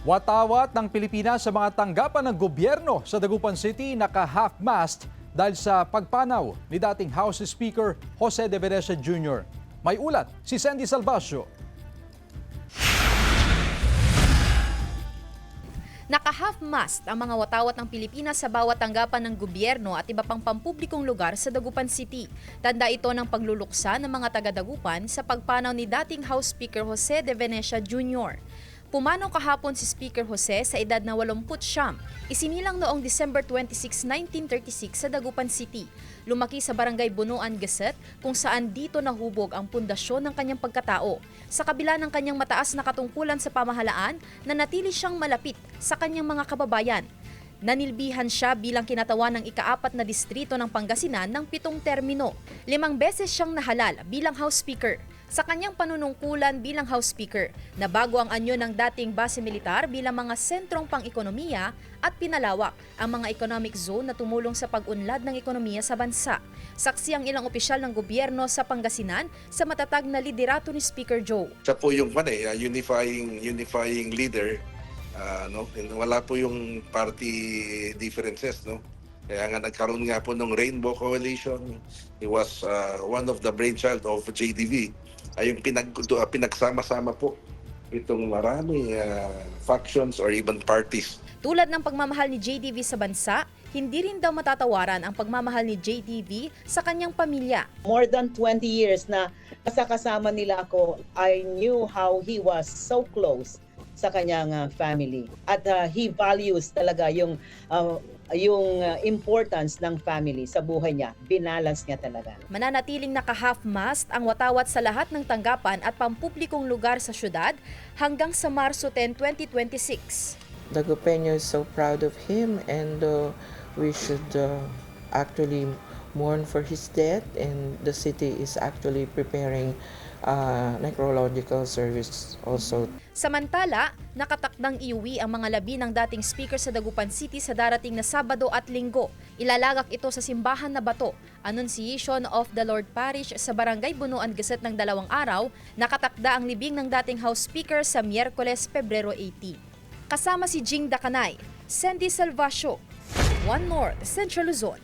Watawat ng Pilipinas sa mga tanggapan ng gobyerno sa Dagupan City naka-half-mast dahil sa pagpanaw ni dating House Speaker Jose De Venecia Jr. May ulat si Sandy Salvacio. Naka-half-mast ang mga watawat ng Pilipinas sa bawat tanggapan ng gobyerno at iba pang pampublikong lugar sa Dagupan City. Tanda ito ng pagluluksa ng mga taga-Dagupan sa pagpanaw ni dating House Speaker Jose De Venecia Jr. Pumanaw kahapon si Speaker Jose sa edad na 89. Isinilang noong December 26, 1936 sa Dagupan City. Lumaki sa Barangay Bunuan, Geset, kung saan dito nahubog ang pundasyon ng kanyang pagkatao. Sa kabila ng kanyang mataas na katungkulan sa pamahalaan, nanatili siyang malapit sa kanyang mga kababayan. Nanilbihan siya bilang kinatawan ng ika-4 na distrito ng Pangasinan ng 7 termino. 5 beses siyang nahalal bilang House Speaker. Sa kanyang panunungkulan bilang House Speaker, nabago ang anyo ng dating base militar bilang mga sentrong pang-ekonomiya at pinalawak ang mga economic zone na tumulong sa pag-unlad ng ekonomiya sa bansa. Saksi ang ilang opisyal ng gobyerno sa Pangasinan sa matatag na liderato ni Speaker Joe. Siya po yung unifying leader. Wala po yung party differences, no? Kaya nga nagkaroon nga po ng Rainbow Coalition. He was one of the brainchild of JDV. Ay yung pinagsama-sama po itong marami factions or even parties. Tulad ng pagmamahal ni JDV sa bansa, hindi rin daw matatawaran ang pagmamahal ni JDV sa kanyang pamilya. More than 20 years na kasama nila ako, I knew how he was so close sa kanyang family. At he values talaga yung importance ng family sa buhay niya. Binalance niya talaga. Mananatiling naka-half-mast ang watawat sa lahat ng tanggapan at pampublikong lugar sa syudad hanggang sa Marso 10, 2026. Dagupeño is so proud of him, and we should actually mourn for his death, and the city is actually preparing necrological service also. Samantala, nakatakdang iuwi ang mga labi ng dating speaker sa Dagupan City sa darating na Sabado at Linggo. Ilalagak ito sa simbahan na bato, Annunciation of the Lord Parish sa Barangay Bunuan, Geset ng 2 araw. Nakatakda ang libing ng dating House Speaker sa Miyerkules, Pebrero 18. Kasama si Jing Dacanay, Sandy Salvacio, One North, Central Luzon.